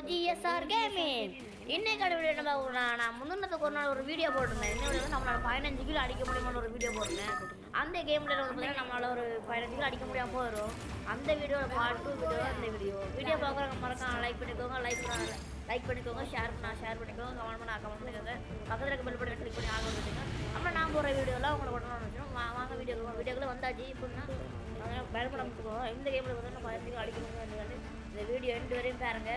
GSR Gaming. இன்னைக்கு video நம்ம நான் முன்னத்துக்கு ஒரு நாள் ஒரு வீடியோ போட்டிருந்தேன். இன்னொரு வந்து நம்மளால 15 கிலோ அடிக்க முடியுமான ஒரு வீடியோ போட்டிருந்தேன். அந்த கேம்ல வந்து பார்த்தீங்கன்னா நம்மளால ஒரு 15 கிலோ அடிக்க முடியாம போயிடும். அந்த வீடியோட பார்ட் 2 வீடியோ அந்த வீடியோ பார்க்குறவங்க மறக்காம லைக் பண்ணிக்கோங்க, லைக் பண்ணிக்கோங்க, ஷேர் பண்ணிக்கோங்க, கமெண்ட் பண்ணிக்கோங்க. பக்கத்தில் இருக்க பெல் பட்டன் கிளிக் பண்ணி ஆன் பண்ணிக்கோங்க. அப்புறம் நான் போகிற வீடியோலாம் உங்களை உடனே வச்சுக்கணும். வாங்க வீடியோக்குள்ளே வந்தாச்சு. இப்படின்னா அதனால் பயன்படாமல் இந்த கேமில் வந்து நம்ம 15 கிலோ அடிக்கணுங்க. இந்த வீடியோ ரெண்டு வரையும் பாருங்க.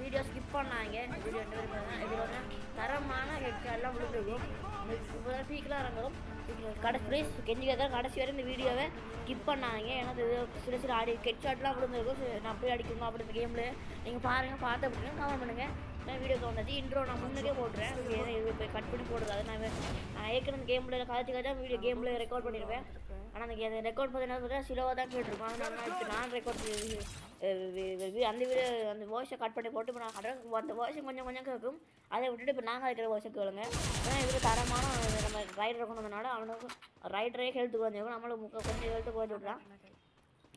வீடியோ ஸ்கிப் பண்ணாங்க. வீடியோ ரெண்டு வரையும் பாருங்க. இது வந்து தரமான ஹெட்ஷாட்லாம் விழுந்துருக்கும். இப்போ தான் பீக்கெலாம் இறங்கும். கெஞ்சி கேட்குறேன், கடைசி வரை இந்த வீடியோவை ஸ்கிப் பண்ணாங்க. ஏன்னா இது சில ஹெட்ஷாட்லாம் விழுந்துருக்கும். நான் போய் அடிக்கணும் அப்படி இந்த கேமில் நீங்கள் பாருங்கள். பார்த்து அப்படின்னா கமெண்ட் பண்ணுங்கள். நான் வீடியோக்கு வந்தாச்சு. இன்ட்ரோ நான் முன்னே போடுறேன். இது போய் கட் பண்ணி போடுறது. நான் ஏற்கனவே கேமில் கதைச்சிக்காக வீடியோ கேமில் ரெக்கார்ட் பண்ணியிருப்பேன். ஆனால் அந்த ரெக்கார்ட் பார்த்தீங்கன்னா சிலவாக தான் கேட்டிருக்கோம். அதனால நான் ரெக்கார்ட் அந்த வீடியோ அந்த வாய்ஸை கட் பண்ணி போட்டு இப்போ நான் அந்த வாய்ஸை கொஞ்சம் கேட்கும். அதை விட்டுட்டு இப்போ நாங்கள் இருக்கிற வாய்ஸை கேளுங்க. ஏன்னா இதில் தரமான நம்ம ரைடரை கொண்டு வந்தனால அவனுக்கு ரைடரே ஹெல்த்து குறைஞ்சிருக்கும். நம்மளுக்கு கொஞ்சம் ஹெல்த்து குறைஞ்சி விட்றான்.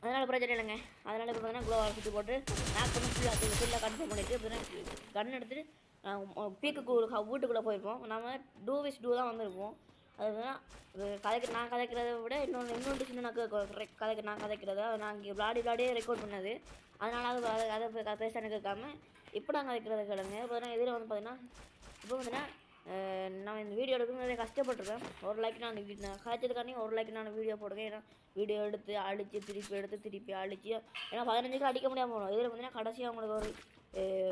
அதனால் பிரச்சனை இல்லைங்க. அதனால் இப்போ பார்த்தீங்கன்னா க்ளோவால் சுற்றி போட்டு நான் பண்ணி ஃபுல்லாக கன்ஃபார்ம் பண்ணிவிட்டு இப்போ கன் எடுத்துகிட்டு பீக்குக்கு வீட்டுக்குள்ளே போயிருப்போம். நம்ம 2v2 தான் வந்திருப்போம். அதுதான் நான் கதைக்கிறத விட இன்னொன்று சின்ன நான் கதைக்கிறது அதை நாங்கள் விளாடியே ரெக்கார்ட் பண்ணது. அதனால் அதை பேச கேட்காம இப்போ நான் கதைக்கிறத கேளுங்க. இப்போ இதில் வந்து பார்த்தீங்கன்னா இப்போ பார்த்தீங்கன்னா நான் இந்த வீடியோ எடுக்கணும் நிறைய கஷ்டப்பட்டுருக்கேன். ஒரு லைக் நான் கதைச்சதுக்காண்டி ஒரு லைக் நான் வீடியோ போடுவேன். ஏன்னா வீடியோ எடுத்து அடித்து திருப்பி அடித்து ஏன்னா 15 கிலோ அடிக்க முடியாமல் போகணும். இதில் பார்த்தீங்கன்னா கடைசியாக அவங்களுக்கு ஒரு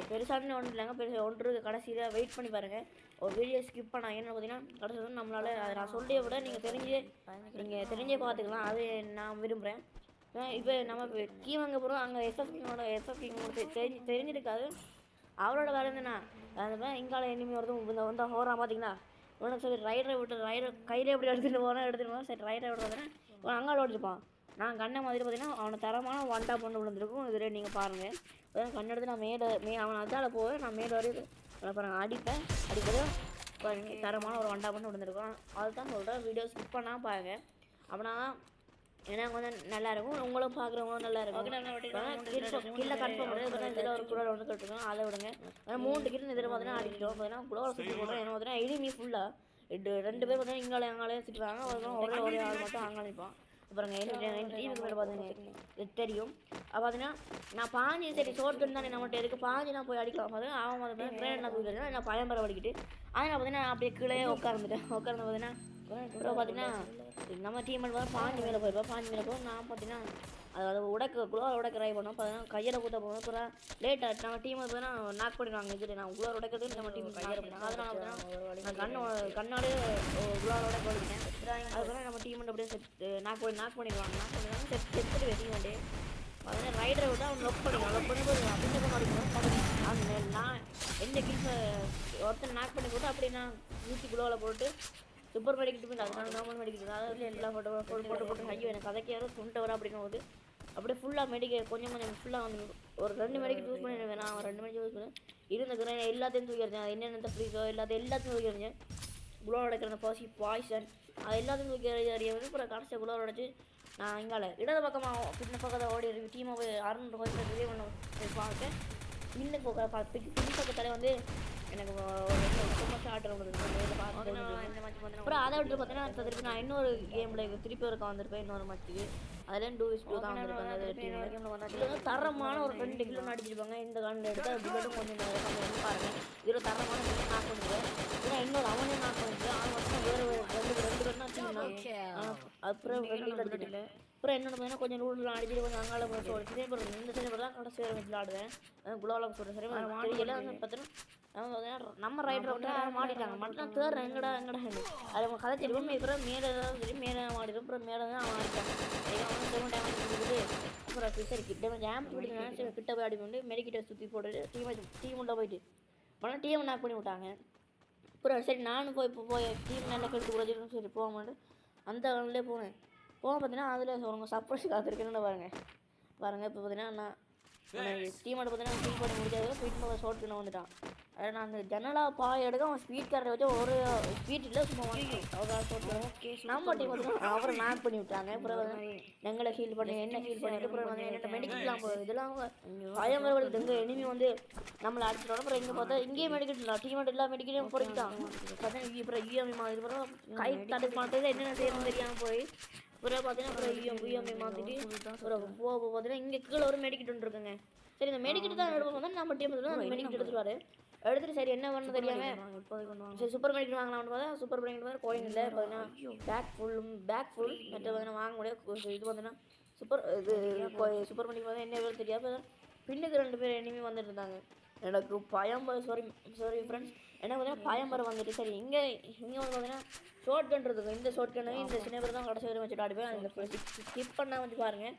பெருசானு ஒன்றும் இல்லைங்க. ஒன்று கடைசியில் வெயிட் பண்ணி பாருங்கள். ஒரு வீடியோ ஸ்கிப் பண்ணால் என்ன பார்த்தீங்கன்னா கடைசி வந்து நம்மளால் அதை நான் சொல்லிய விட நீங்கள் தெரிஞ்சே பார்த்துக்கலாம். அது நான் விரும்புகிறேன். இப்போ நம்ம கீ வாங்க போகிறோம். அங்கே எஸ்எஃப் கிங் தெரிஞ்சிருக்காது. அவரோட வேலை என்னன்னா அந்த மாதிரி இங்கால இனிமே வருதும் வந்து ஹோரா பார்த்தீங்களா உனக்கு சரி ரைடர் கையில் எப்படி எடுத்துகிட்டு போனால் சரி ரைடரை விடுறதுன்னா இவன் அங்கால ஓடிருப்பான். நான் கண்ணை மாதிரி பார்த்தீங்கன்னா அவனை தரமான ஒன்டா பொண்ணு விழுந்திருக்கும். இதில் நீங்கள் பாருங்கள். கண்ணை எடுத்து நான் அவனை அதால் போவேன். நான் மேலே வரைக்கும் பாருங்கள் அடிப்பது தரமான ஒரு ஒன்டா பொண்ணு விழுந்திருக்கும். அதுதான் சொல்கிறேன். வீடியோ ஸ்கிப் பண்ணால் பாருங்கள். அப்படின்னா ஏன்னா கொஞ்சம் நல்லாயிருக்கும். உங்களும் பார்க்குறவங்களும் நல்லாயிருக்கும். கீழே கன்ஃபார்ம் பண்ணுறது இதில் ஒரு குளோர் ஒன்று கட்டுருக்கோம். அதை விடுங்க. ஆனால் 3 கிலோ இதில் பார்த்தீங்கன்னா அடிக்கிட்டோம். பார்த்தீங்கன்னா குளோரை சுற்றி போடுறோம். என்ன பார்த்தீங்கன்னா எனிமி ஃபுல்லாக 2 பேர் பார்த்தீங்கன்னா அங்காலே சுற்றுறாங்க. ஒரே ஆள் மட்டும் அங்காளிப்பான். அப்புறம் டீமுக்கு மேலே பார்த்தீங்கன்னா தெரியும். பார்த்தீங்கன்னா நான் பாஞ்சு சரி சோர்த்துன்னு தானே நம்மகிட்ட இருக்குது. பாஞ்சு நான் போய் அடிக்கலாம். பார்த்தீங்கன்னா அவன் பார்த்தீங்கன்னா ட்ரெயின் நான் தூக்கிட்டு நான் பயம்பரம் அடிக்கிட்டு அதனால் பார்த்தீங்கன்னா அப்படியே கீழே உட்கார்ந்து பார்த்தீங்கன்னா அப்புறம் பார்த்தீங்கன்னா நம்ம டீம் வந்து பாஞ்சு மேலே போகும். நான் பார்த்தீங்கன்னா அதாவது குளோரை ட்ரை பண்ணோம். பார்த்தீங்கன்னா கையில் ஊற்ற போகும். அப்புறம் லேட்டாக நம்ம டீம் பார்த்தீங்கன்னா நாக் பண்ணிடுவாங்க. இது நான் குளோர் உடைக்கிறதுக்கு நம்ம டீம் கையில் பண்ணேன். அதனால் பார்த்தீங்கன்னா நான் கண்ணாலே குளோரோட போயிருக்கேன். அதுக்கப்புறம் நம்ம டீம் அப்படியே நாக் பண்ணிடுவாங்க. செத்துட்டு வெட்டிக்க வேண்டிய பார்த்தீங்கன்னா ரைடரை விட்டு அவன் லொக் பண்ணும்போது அப்படின்ற மாதிரி அந்த நான் எந்த கில்ஸை ஒருத்தர் நாக் பண்ணி போட்டு அப்படியே நான் ஊற்றி குளோவில் போட்டு சூப்பர் மெடிக்கிட்டு போய் அதுக்கான நார்மல் மெடிக்கிட்டு அதாவது எல்லாம் போட்டு ஐயோ எனக்கு கதைக்கு யாரும் துண்டை வர அப்படிங்கும் போது அப்படியே ஃபுல்லாக கொஞ்சம் ஃபுல்லாக வந்து ஒரு 2 மெடிக்கல் யூஸ் பண்ணிடுவேன். நான் 2 மெடிக்கல் யூஸ் பண்ணேன். இருந்துக்கிறேன் எல்லாத்தையும் தூக்கிடுறேன். அது என்னென்ன ஃப்ரீஸோ எல்லாத்தையும் தூக்கிடுறேன். குளோர் உடைக்கிற பாய்சன் அது எல்லாத்தையும் தூக்கி அறிய வந்து அப்புறம் கடைசியாக குளோர் உடைச்சி நான் இங்கால இடது பக்கமாக பின்ன பக்கத்தை ஓடி டீமை போய் 600 கோயில் இதே ஒன்று பார்க்க பின்ன பக்கத்தாலே வந்து எனக்கு ரொம்ப ஷார்ட் அப்புறம் அதை விட்டு பார்த்தீங்கன்னா திருப்பி நான் இன்னொரு கேமில் திருப்பி ஒருக்கா வந்திருப்பேன். இன்னொரு மச்சுக்கு அதில் 2v2 தான் வந்திருப்பேன். தரமான ஒரு 2 கிலோ அடிச்சிருப்பாங்க. இந்த காலில் எடுத்து அது புல்லட்டும் கொஞ்சம் பாருங்கள். இதில் தரமான நாக் பண்ணிடுவேன். ஏன்னா இன்னொரு அவனே நாக் பண்ணிடுவேன். அவன் வந்து வேறு 2 பேர் தான் அப்புறம் 2 கிலோ அடிச்சிட்டு அப்புறம் என்னென்னு பார்த்தீங்கன்னா கொஞ்சம் நூடுலாம் அடிச்சுட்டு கொஞ்சம் அங்கால சொல்லிட்டு அப்புறம் இந்த சைடு தான் கடைசி வச்சு விளாடுவேன். குளோவில் சொல்கிறேன் சரி தெரியல. பார்த்தீங்கன்னா நம்ம ரைடரை விட்டு மாட்டிட்டாங்க. மட்டும் தேர் எங்கடா அது அவங்க கதை தெரியும். அப்புறம் மேலே ஏதாவது சரி மேலே மாட்டிடும். அப்புறம் மேலே தான் அவன் ஆடிட்டான். அவன் டேமேஜ் கொடுக்குது. அப்புறம் சரி டேமேஜ் பிடிக்கணும். சரி கிட்ட போய் அடி பண்ணி மெடிக்கிட்ட சுற்றி போட்டுட்டு டீம் உள்ள போயிட்டு ஆனால் டீம் நாக் பண்ணி விட்டாங்க. அப்புறம் சரி நானும் போய் டீம் நல்லா கெடுத்து கொடுத்துட்டு சரி போக மாட்டேன் அந்த காலிலே போனேன். பார்த்தீங்கன்னா அதில் அவங்க சர்ப்ரைஸ் காத்திருக்கேன்னு பாருங்கள். இப்போ பார்த்தீங்கன்னா நான் டீமோட பார்த்தீங்கன்னா கில் பண்ணி முடிச்சது ஸ்பீட் ஷார்ட் கண்ணை வந்துட்டான். அதில் நான் அந்த ஜன்னலாக பாய் எடுக்க அவன் ஸ்பீட் கேரக்டர் வச்சு ஒரு ஸ்பீட் இல்லை சும்மா அவ்வளோ ஷார்ட் நம்ம டீம் பார்த்தீங்கன்னா அவரை மேப் பண்ணி விட்டாங்க. அப்புறம் எங்களை ஹீல் பண்ணி என்ன ஹீல் பண்ணிட்டு அப்புறம் வந்து என்ன மெடிக்கெட்லாம் போகுது இதெல்லாம் பயம் வரவங்களுக்கு எங்கள் எனிமி வந்து நம்மளை அடிச்சிட்டோம். அப்புறம் இங்கே பார்த்தா இங்கேயே மெடிக்கெட் இல்லை டீமோட எல்லா மெடிக்கெட்டையும் பொறுக்கிட்டான். பார்த்தா அப்புறம் இஎம்ஐ மாதிரி அப்புறம் கை தடுப்பு மாட்டது என்னென்ன செய்யணும்னு தெரியாமல் போய் அப்புறம் பார்த்தீங்கன்னா அப்புறம் இஎம்ஐ மாற்றிட்டு அப்புறம் போக பார்த்தீங்கன்னா இங்கே கீழே ஒரு மெடிக்கெட் ஒன்று இருக்குங்க. சரி இந்த மெடிக்கெட் தான் எடுப்போம் வந்து நம்ம டீம் அந்த மெடிக்கெட் எடுத்துருவாரு. எடுத்துட்டு சரி என்ன பண்ணணும் தெரியாமல் சரி சூப்பர் மெடிக்கெட் வாங்கலாம்னு பார்த்தா சூப்பர் மெடிக்கெட் மாதிரி கோயின் இல்லை பார்த்தீங்கன்னா பேக் ஃபுல் மற்ற பார்த்தீங்கன்னா வாங்க முடியாது. இது பார்த்தீங்கன்னா சூப்பர் மெடிக்கெட் பார்த்தா என்ன தெரியாது. பின்னுக்கு 2 பேர் எனிமி வந்துட்டு இருந்தாங்க. எனக்கு பயம் சாரி ஃப்ரெண்ட்ஸ் என்ன பார்த்தீங்கன்னா பயம்பரம் வந்துட்டு சரி இங்கே வந்து பார்த்தீங்கன்னா ஷார்ட் கன் இருக்குது. இந்த ஷார்ட் கன்னு இந்த சின்ன பேர் தான் கடைசி வரை வச்சுட்டு ஆடிப்பேன். அந்த ஸ்கிப் பண்ணால் வந்து பாருங்கள்.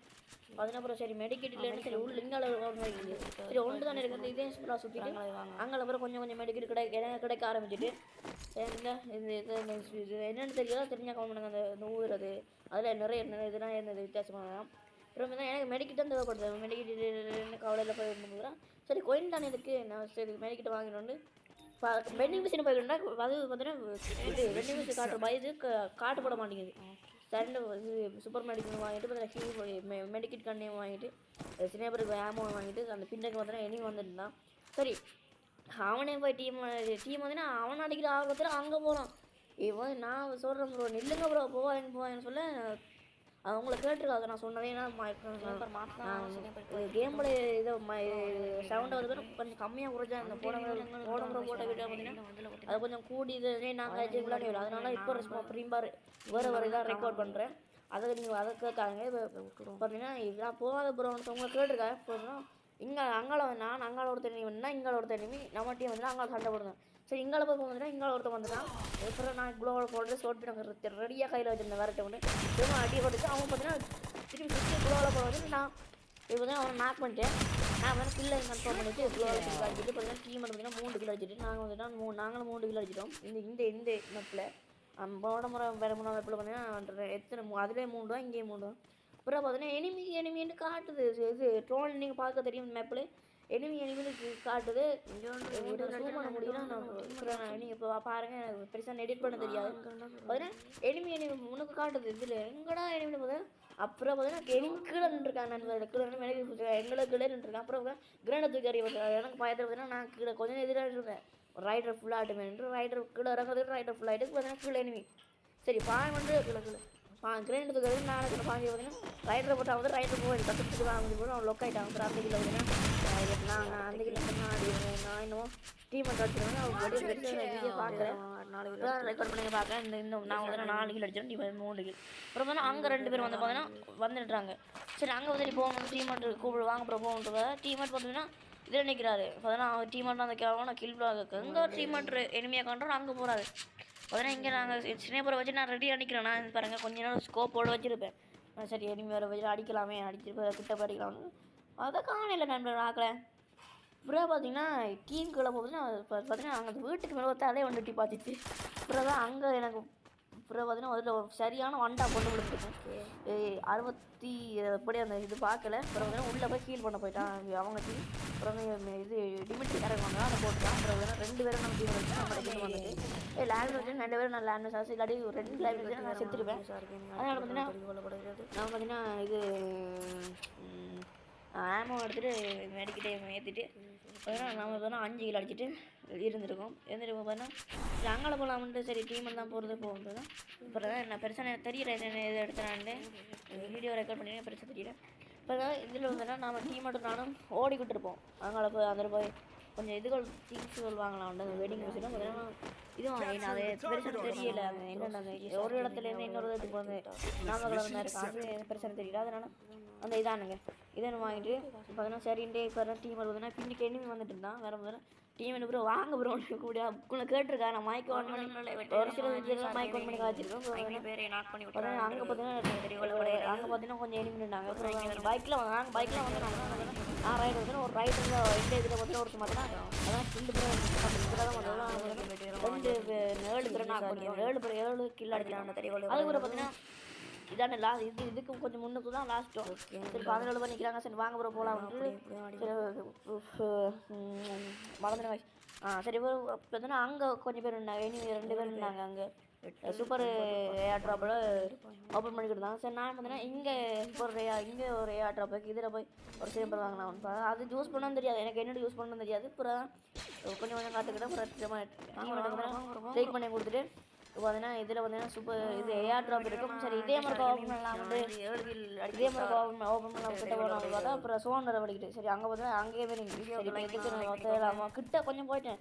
அதுக்கப்புறம் சரி மெடிக்கெட் இல்லைன்னு சரி உள்ள இங்கால வைக்குது சரி ஒன்று தானே இருக்குது இதே ஃபுல்லாக சுற்றிட்டு அங்கே அப்புறம் கொஞ்சம் மெடிக்கெட் கிடைக்க ஆரம்பிச்சுட்டு இந்த இது என்னென்னு தெரியல தெரிஞ்சால் கவுண்ட் பண்ணுங்க. அந்த ஊறுறது அதில் நிறைய இதெல்லாம் இருந்தது வித்தியாசமாக. அப்புறம் தான் எனக்கு மெடிக்கெட் தான் தேவைப்படுது. மெடிக்கெட் கவலையில் போய் இருந்துக்கிறேன். சரி கோயின் தானே இதுக்கு நான் சரி மெடிக்கெட் வாங்கிட்டு வந்து வெண்டிங் மிஷின் போய்க்கிட்டா அது பார்த்தீங்கன்னா இது வெண்டிங் மிஷின் காட்டுற இது காட்டுப்பட மாட்டேங்குது. சண்டை இது சூப்பர் மெடிக்கல் வாங்கிட்டு பார்த்தீங்கன்னா மெடிக்கெட் கண்ணையும் வாங்கிட்டு சின்ன பேருக்கு ஆமோ வாங்கிட்டு அந்த பின்னுக்கு பார்த்தீங்கன்னா இனி வந்துருந்தான். சரி அவனே போய் டீம் பார்த்தீங்கன்னா அவன் அடிக்கிற ஆர்வத்தில் அங்கே போகிறான். இவன் நான் சொல்கிறேன் ப்ரோ நில்லுங்க ப்ரோ போவாங்கன்னு சொல்ல அவங்கள கேட்டுருக்காது நான் சொன்னதேன்னா கேம் பிளே இதை சவுண்டை வந்து கொஞ்சம் கம்மியாக குறைச்சா இந்த போட போட்ட வீடியோ பார்த்தீங்கன்னா அது கொஞ்சம் கூடியதே நாங்கள் விளையாடி வரும். அதனால இப்போ ப்ரீம்பார் வேறு இதாக ரெக்கார்ட் பண்ணுறேன். அதை நீங்கள் அதை கேட்காங்க. இப்போ பார்த்தீங்கன்னா இதெல்லாம் போகாத ப்ரோ உங்களை கேட்டிருக்காங்க போதும். இங்கே அங்கால நான் அங்கால ஒருத்தர் வேணும்னா இங்கால ஒருத்தர் எனிமி நம்ம டீம் வந்து அங்கால சண்டை போடுங்க. சரி இங்கால போய் போகுதுன்னா இங்கால ஒருத்தர் வந்துட்டான். அப்புறம் நான் குளோவில் போட்டு ஷோட் நாங்கள் ரெடியாக கையில் வச்சுருந்தேன் வேறு ஒன்று திரும்ப அடி போட்டுச்சு. அவங்க பார்த்தீங்கன்னா திரும்பி சுற்றி குளோவில் போகிறது நான் இப்போ தான் அவனை மேக் பண்ணிட்டேன். நான் வந்து கில்லை கன்ஃபார்ம் பண்ணிவிட்டு குளோவில் கில் அடிச்சுட்டு பார்த்தீங்கன்னா டீம் பார்த்தீங்கன்னா 3 கிலோ அடிச்சுட்டு நாங்கள் வந்துட்டு நாங்களும் 3 கிலோ அடிச்சிட்டோம். இந்த மெப்பில் போன முறை வேறு 3 மெப்பில் பார்த்தீங்கன்னா எத்தனை அதிலே 3 தான் இங்கேயும் 3 தான். அப்புறம் பார்த்தீங்கன்னா எனிமின்னு காட்டுது. இது ட்ரோல் நீங்கள் பார்க்க தெரியும் மேப்பில் எனிமின்னு காட்டுது. ஜூம் பண்ண முடியல நீங்கள் இப்போ பாருங்கள் எனக்கு பெருசாக எடிட் பண்ண தெரியாது. பார்த்தீங்கன்னா எனிமி உனக்கு காட்டுது இதில் எங்கடா எனிமின்னு பார்த்தா அப்புறம் பார்த்தீங்கன்னா எனிமி கீழே நின்றுருக்காங்க. நண்பர்கள் கீழே எங்களுக்கு கீழே நின்றுருக்கேன். அப்புறம் கிரேனை தூக்கி அறிய எனக்கு பயத்தில் பார்த்தீங்கன்னா நான் கீழே கொஞ்சம் எதிராக இருந்தேன். ரைடர் ஃபுல்லாகிட்டுமே ரைடர் கீழே இறங்குறதுக்கு ரைடர் ஃபுல்லாகிட்டு பார்த்தீங்கன்னா கீழே எனிமி சரி பாய் வந்து கீழே கிரேன் எடுத்துக்கிறது நான் பாஞ்சு பார்த்தீங்கன்னா ரைடரை போட்டால் வந்து ரைடர் போய் கற்றுக்கிட்டு வாங்கி போது அவன் லொக் ஆகிட்டான். அப்புறம் அந்த கிலோ பார்த்தீங்கன்னா நாங்கள் அந்த கிலோ நான் இன்னும் டீம் அடிச்சிருவேன். அவங்க வீடியோ பார்க்குறேன் 4 ரெக்கார்ட் பண்ணி பார்க்குறேன். இந்த நான் வந்து 4 கிலோ அடிச்சிடும் நீ 3 கிலோ. அப்புறம் வந்து அங்கே 2 பேர் வந்து பார்த்தீங்கன்னா வந்துடுறாங்க. சரி அங்கே வந்து போகணும் டீமெண்ட் கூப்பிடு வாங்க அப்புறம் போகணுன்றத டீமெண்ட் பார்த்தீங்கன்னா இதில் நிற்கிறாரு. பார்த்தீங்கன்னா அவன் டீமெண்ட் அந்த கேவலம் கில் பிளாக் எங்கே டீமெண்ட் எனிமையாக காண்றோம் அங்கே போகிறாரு. பார்த்தீங்கன்னா இங்கே நாங்கள் ஸ்னேப்பரை வச்சு நான் ரெடியாக அடிக்கிறேன். நான் பாருங்கள் கொஞ்ச நேரம் ஸ்கோப்போடு வச்சுருப்பேன். சரி எனிமி வேறு வச்சு அடிக்கலாமே அடிச்சுட்டு கிட்ட அடிக்கலாம்னு அதை காணையில் நண்பர் ஆக்கலை. அப்புறம் பார்த்தீங்கன்னா டீமுக்குள்ளே போகுதுன்னா பார்த்தீங்கன்னா அங்கே வீட்டுக்கு மேலே பார்த்தா அதே வண்டி பார்த்துச்சு. அப்புறம் தான் அங்கே எனக்கு அப்புறம் பார்த்தீங்கன்னா அதில் சரியான வண்டா கொண்டு விழுந்துருக்கேன் 60 எப்படி அந்த இது பார்க்கல. அப்புறம் பார்த்தீங்கன்னா உள்ளே போய் ஹீல் பண்ண போயிட்டான் அவங்க டீம். அப்புறம் இது டிமிட்டி இறங்குவாங்க அதை போட்டுட்டான். அப்புறம் பார்த்தீங்கன்னா 2 பேரும் நம்ம டீம் வச்சு நம்ம டீம் வந்துட்டு லேண்ட் வச்சு 2 பேரும் நான் லேண்ட் சாஸ் இல்லாட்டி 2 லேண்ட் வச்சு நான் செத்துருப்பேன். அதனால் பார்த்தீங்கன்னா நான் பார்த்தீங்கன்னா இது ஆமோ எடுத்துகிட்டு மெடிக்கிட்டே ஏற்றிட்டு பார்த்தீங்கன்னா நம்ம பார்த்தோன்னா 5 கிலோ அடிச்சுட்டு இருந்துருக்கோம். பார்த்தீங்கன்னா அங்கால போகலாம்ன்ட்டு சரி டீம் தான் போகிறது போகும்போது அப்புறம் தான் நான் பெருசாக தெரியல என்ன இது எடுத்தேனான்னு வீடியோ ரெக்கார்ட் பண்ணி பெருசாக தெரியல. இப்போ தான் இதில் வந்துன்னா நம்ம டீம் மட்டும் நானும் ஓடிக்கிட்டு இருப்போம். அங்கால போய் அதில் போய் கொஞ்சம் இதுகள் திங்ஸுகள் வாங்கலாம் அந்த வெட்டிங் மிஷினும் பார்த்தீங்கன்னா இதுவும் அதை பெருசாக தெரியலை. அது என்னென்ன ஒரு இடத்துலேருந்து இன்னொரு இடத்துக்கு வந்து நாமக்கல் வந்து இருக்கும் அது பெருசாக தெரியல. அதனால் அந்த இதானுங்க இதன்னு வாங்கிட்டு பார்த்தீங்கன்னா சரின்ட்டு இப்போ டீம் பார்த்தீங்கன்னா பின்னுக்கு எனிமி வந்துட்டு இருந்தான். வேறு பார்த்தீங்கன்னா டீம் என்ன ப்ரோ வாங்க ப்ரோ கூட உங்களை கேட்டிருக்கா நான் மைக் ஆன் பண்ணி ஒரு சில மைக் ஆன் பண்ணி காய்ச்சிருக்கோம். அங்கே பார்த்தீங்கன்னா அங்கே பார்த்தீங்கன்னா கொஞ்சம் எனிமி இருந்தாங்க. அப்புறம் பைக்கில் நாங்கள் பைக்கில் வந்து நான் ரைடு வந்து ஒரு ரைடில் இந்த இதில் பார்த்தீங்கன்னா ஒரு சும்மா அதான் 2 பேர் தான் வந்தோம். 7 பேர் நான் 7 கில் அடிச்சிட்டாங்க. அதுக்கப்புறம் பார்த்தீங்கன்னா இதான இதுக்கு கொஞ்சம் முன்னுக்கு தான் லாஸ்ட்டும். சரி 17 பேர் நிற்கிறாங்க. சரி வாங்க ப்ரோ போகலாம் வந்து மறந்துடுங்க. சரி ப்ரோ பார்த்தோன்னா அங்கே கொஞ்சம் பேர் இருந்தாங்க. இனி 2 பேர் இருந்தாங்க அங்கே சூப்பர் ஏர் ட்ராப்பில் ஓப்பன் பண்ணிக்கிட்டு இருந்தாங்க. சரி நான் பார்த்தீங்கன்னா இங்கே இங்கே ஒரு ஏர் ட்ராப்புக்கு இதில் போய் ஒரு சிம்பிள் வாங்கினேன். அது யூஸ் பண்ணவும் தெரியாது எனக்கு, என்னென்னு யூஸ் பண்ணவும் தெரியாது. அப்புறம் கொஞ்சம் கொஞ்சம் காத்துக்கிட்டேன். அப்புறம் ட்ரேக் பண்ணி கொடுத்துட்டு இப்போ பார்த்தீங்கன்னா இதில் பார்த்தீங்கன்னா சூப்பர் இது ஏர் ட்ராப் இருக்கும். சரி இதே மாதிரி ஓப்பன் பண்ணலாம் வந்து இதே மாதிரி ஓப்பன் பண்ணலாம் கிட்ட போகலாம் பார்த்தா அப்புறம் சோன் வர வடிக்கிட்டு. சரி அங்கே பார்த்தா அங்கேயே போய் சரி இப்போ எதுக்கு தேவையில்லாமல் கிட்ட கொஞ்சம் போயிட்டேன்.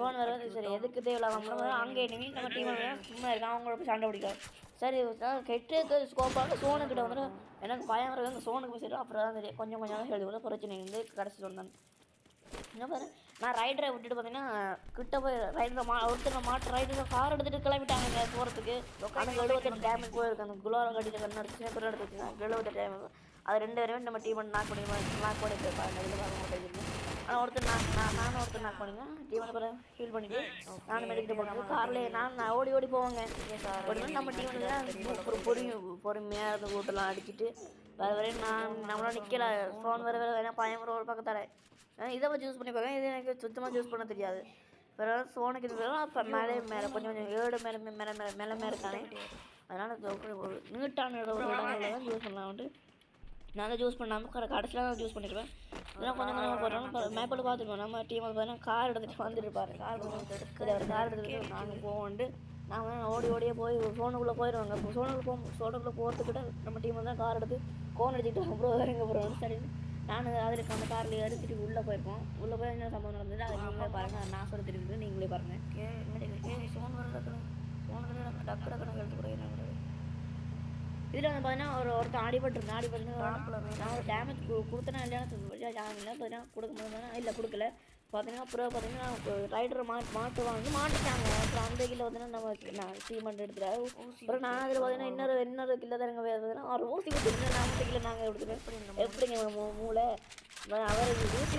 சோன் வர சரி எதுக்கு தேவையில்லாமல் அங்கே நீங்கள் நம்ம டீம் சும்மா இருக்கான் அவங்கள போய் சண்டை பிடிக்காது. சரி கெட்டு ஸ்கோப்பாக சோனுக்கிட்ட வந்துட்டு எனக்கு பயம் வருது. அந்த சோனுக்கு போய் சரி அப்புறம் தான் தெரியும் கொஞ்சம் கொஞ்சம் எழுதி பிரச்சனை இருந்து கடைசி வந்தேன். என்ன பாரு நான் ரைடரை விட்டுட்டு பார்த்தீங்கன்னா கிட்ட போய் ரைடரை ஒருத்தர் மாட்டு ரைடரை கார் எடுத்துகிட்டு கிளம்பிட்டாங்க போகிறதுக்கு. ஆனால் 78 டேமேஜ் போயிருக்கு. அந்த குளோரை கட்டிட்டு கண்ணு சின்ன பேர் எடுத்து வச்சுருக்காங்க 70 டேமேஜ். அது 2 பேருமே நம்ம டீம் நாக் பண்ணி போயிருப்பாங்க. இதில் பார்க்க மாட்டேங்குது. ஆனால் ஒருத்தர் நானும் ஒருத்தர் நாக் பண்ணிங்க டீம் அப்புறம் ஹீல் பண்ணிவிட்டு நானும் மெடிக்கிட்டு போனேன். கார்லேயே நான் ஓடி போவாங்க. நம்ம டீம் ஒரு பொறுமையாக இருந்த கூட்டெல்லாம் அடிச்சுட்டு வரையும் நம்மளால் நிற்கல. ஃபோன் வர வேணா பயம் ஒரு பக்கத்தால் இதை வச்சு யூஸ் பண்ணி பார்க்க. இது எனக்கு சுத்தமாக யூஸ் பண்ண தெரியாது. பிறகு ஃபோனுக்கு இது அப்போ மேலே கொஞ்சம் 7 மேலே இருக்கானே. அதனால் நீட்டான இடங்களில் தான் யூஸ் பண்ணலாம் வந்து நான் தான் யூஸ் பண்ணாமல் கடைசியில் தான் யூஸ் பண்ணிடுவேன். இதெல்லாம் கொஞ்சம் கொஞ்சமாக போடுறோம். மேப்பில் பார்த்துருக்கோம் நம்ம டீம் பார்த்தீங்கன்னா கார் எடுத்துகிட்டு வந்துருப்பாரு. கார் எடுத்துகிட்டு நாங்கள் போவோன்ட்டு நாங்கள் ஓடியே போய் ஃபோனுக்குள்ளே போயிடுவாங்க. இப்போ ஃபோனுக்குள்ளே போகிறதுக்கிட்ட நம்ம டீம் வந்து கார் எடுத்து கோன் அடிச்சுட்டு அப்புறம் இங்கே போகிறோம். சரி நான் அதில் அந்த காரில் எடுத்துகிட்டு உள்ளே போயிருக்கோம். உள்ளே போய் என்ன சம்பவம் நடந்தது அது நீங்களே பாருங்கள். நான் சொல்ல தெரியுது நீங்களே பாருங்கள். ஃபோன் டக்கு எடுத்து கூட இதில் வந்து பார்த்தீங்கன்னா ஒருத்தன் அடிபட்டு நான் ஒரு டேமேஜ் கொடுத்தேன்னா இல்லைன்னா கொடுக்க முடியாது இல்லை கொடுக்கல பார்த்தீங்கன்னா. அப்புறம் பார்த்தீங்கன்னா ரைடரை மாட்டுட்டாங்க. அப்புறம் அந்த கிலோ பார்த்தீங்கன்னா நம்ம சீமெண்ட் எடுத்துட்டாரு. அப்புறம் நான் அதில் பார்த்தீங்கன்னா இன்னொரு கிலோ தானங்க பார்த்தீங்கன்னா ஒரு ஊசி வச்சுருந்தேன். நம்ம கிலோ நாங்கள் எடுத்துருக்கோம். எப்படிங்க மூளை அவர் ஊசி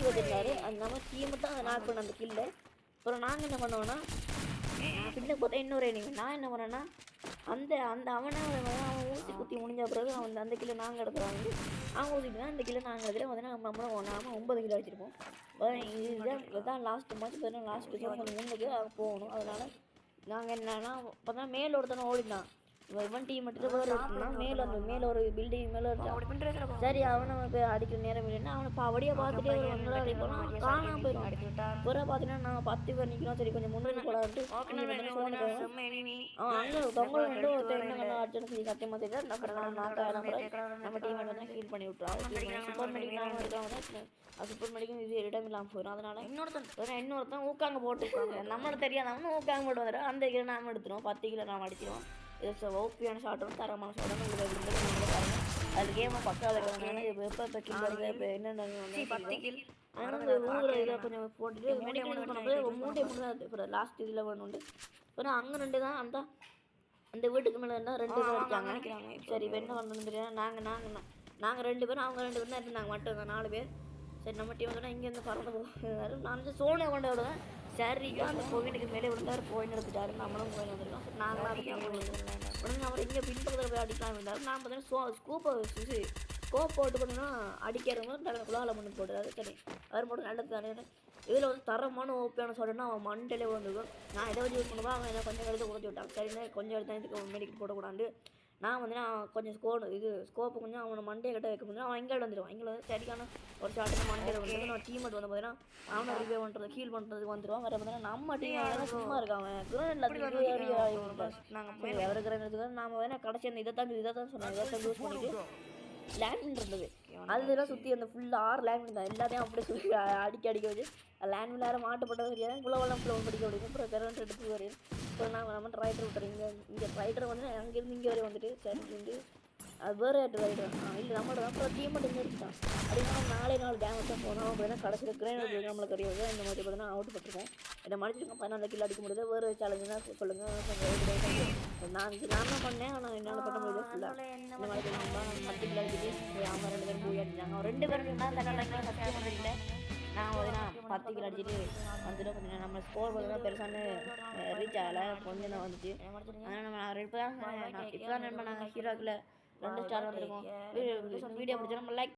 வச்சுருந்தாரு. அது நம்ம சீமெண்ட் தான் நாக் பண்ண அந்த கில்ல. அப்புறம் நாங்கள் என்ன பண்ணோன்னா பின்ன பார்த்தா இன்னொரு நான் என்ன பண்ணேன்னா அந்த அவனை அவன் ஊசி குத்தி முடிஞ்ச பிறகு அவன் அந்த கிலோ நாங்கள் எடுத்துருவாங்க. அவங்க ஊசிட்டு தான் அந்த கிலோ நாங்கள் எடுத்துகிட்டு பார்த்தீங்கன்னா நாம 9 கிலோ வச்சுருப்போம். இதுதான் லாஸ்ட்டு மேட்ச் பார்த்தீங்கன்னா லாஸ்ட்டு கொஞ்சம் முன்னுக்கு போகணும். அதனால் நாங்கள் என்னன்னா பார்த்தா மேலே ஒருத்தனை ஓடினான். இவன் டீம் மட்டும் வேறு இருக்குன்னா மேலே ஒரு பில்டிங் மேலே இருக்கான். சரி அவனை போய் அடிக்கிற நேரம் இல்லைன்னா அவனை அப்படியே பார்த்துட்டே ஒரு ஒன்றரை அடிப்போம் காணாமல் போயிடும். பிறகு பார்த்தீங்கன்னா நான் 10 பேர் நிற்கிறோம். சரி கொஞ்சம் முன்னாடி போடாது அங்கே தொங்கல் வந்து ஒருத்தர் என்ன பண்ண அடிச்சுன்னு சொல்லி சத்தியமாக தெரியாது. நம்ம டீம் வந்து ஹீல் பண்ணி விட்டுறாங்க. சூப்பர் மெடிக்கலாம் இருக்காங்க. அது சூப்பர் மெடிக்கும் இது இடம் இல்லாமல் போயிடும். அதனால் இன்னொருத்தன் ஊக்காங்க போட்டுருக்காங்க. நம்மளுக்கு தெரியாதவங்க ஊக்காங்க போட்டு வந்துடும். அந்த கிலோ நாம் எடுத்துருவோம். 10 கிலோ நாம் அடிச்சிடுவோம். இது ஓபியான ஷார்ட்டும் தரமான ஷார்ட்டும் உங்களுக்கு நீங்களே பாருங்கள். அது கேமை பக்காவில் எப்போ கில் வருது இப்போ என்னென்ன 10 கில் ஆனால் ஊரில் இதில் கொஞ்சம் போட்டுட்டு மெடிக்கல் பண்ணும்போது மூட்டை தான் இப்போ லாஸ்ட் இதில் ஒன்று. அப்புறம் அங்கே 2 தான் அந்த வீட்டுக்கு மேலே இருந்தால் 2 பேர் அடிச்சாங்க. சரி இப்போ என்ன பண்ணணும்னு தெரியாது. நாங்கள் 2 பேரும் அவங்க 2 பேரும் தான் இருந்தாங்க மட்டும் 4 பேர். சரி நம்ம டீம் வந்து இங்கேருந்து பறந்து போகிறாரு. நான் வந்து சோனை கொண்டு விடுவேன். சரிக்கா அந்த கோவிலுக்கு மேலே விழுந்தார். போயின் எடுத்துட்டாரு. நம்மளும் போயின் வந்துருக்கோம். சரி நாங்களாம் உடனே அவர் இங்கே பின்பக்கத்தில் போய் அடிக்கலாம் இருந்தாலும் நான் பார்த்தீங்கன்னா ஸ்கோப் போட்டு பார்த்தீங்கன்னா அடிக்கிறவங்க குழாவில் பண்ணி போட்டுறாரு. சரி அவர் மட்டும் நல்லது தானே. இதில் வந்து தரமான ஓப்பியான சொல்லுன்னா அவன் மண்டையிலே வந்துருக்கும். நான் எதை வச்சு யூஸ் பண்ணுவா அவன் என்ன கொஞ்சம் எடுத்து கொடுத்து விட்டான். சரிண்ணே கொஞ்சம் எடுத்து இதுக்கு மெடிக்கல் போடக்கூடாது. நான் வந்து கொஞ்சம் ஸ்கோப்பு கொஞ்சம் அவனை மண்டையை கட்ட வைக்க முடியும். அவன் இங்கே வந்துடுவான். இங்கே வந்து சரிக்கான ஒரு ஷார்ட்டு மண்டையில் வந்து நம்ம டீம் வந்து பார்த்தீங்கன்னா அவனை ரிவே பண்ணுறது ஹீல் பண்ணுறதுக்கு வந்துடுவான். வர பார்த்தீங்கன்னா நம்ம டீம் சும்மா இருக்கான். நாங்கள் போய் எவருக்கிறதுக்கு நாம் வேணால் கடைசி அந்த இதை தான் சொன்னாங்க. இதை யூஸ் பண்ணிட்டு லேண்ட் இருந்தது. அதுலாம் சுற்றி அந்த ஃபுல்லாக 6 லேண்ட் இருந்தால் எல்லாத்தையும் அப்படியே சுற்றி அடிக்க வச்சு லேண்ட் விளையாட மாட்டப்பட்டது தெரியாது. குளவெல்லாம் படிக்க முடியும். அப்புறம் கரண்ட் எடுத்து வருது. அப்புறம் நாங்கள் நம்ம ரைடர் விட்டுறோம். இங்கே ரைடர் வந்து அங்கேருந்து இங்கே வரையும் வந்துட்டு சரி அது வேறு ரைடர் இல்லை நம்மளோட அப்புறம் டீம் மட்டும் இங்கே எடுத்துட்டான். அப்படின்னா 4 டேமேஜ் தான் போனோம். அப்படின்னா கடைசியில் கிரேனேட் நம்மளுக்கு கிடையாது. இந்த மாதிரி பார்த்தீங்கன்னா அவுட் பட்டிருக்கோம். என்னை மடிச்சிருக்கோம். 14 கிலோ அடிக்க முடியாது. வேறு சேலஞ்சு தான் சொல்லுங்கள். நான் தான் பண்ணேன். ஆனால் என்னால் பண்ண முடியாது. ஃபுல்லாக இந்த மாதிரி 10 கிலோ அடிச்சுட்டு அவங்க 2 பேரும் போய் அடிச்சாங்க. 2 பேரும் தான் தன்னால் சத்தியம் பண்ணல. நாங்கள் பார்த்தீங்கன்னா 10 கிலோ அடிச்சுட்டு வந்துட்டு பார்த்தீங்கன்னா நம்ம ஸ்கோர் பார்த்தீங்கன்னா பெருசான ரீச் ஆகலை, கொஞ்சம் தான் வந்துச்சு. அதனால் நம்ம இப்போ தான் நண்பன் நாங்கள் ஹீரோக்கில் 2 ஸ்டார் வந்துருக்கோம். வீடியோ பிடிச்சா நம்ம லைக்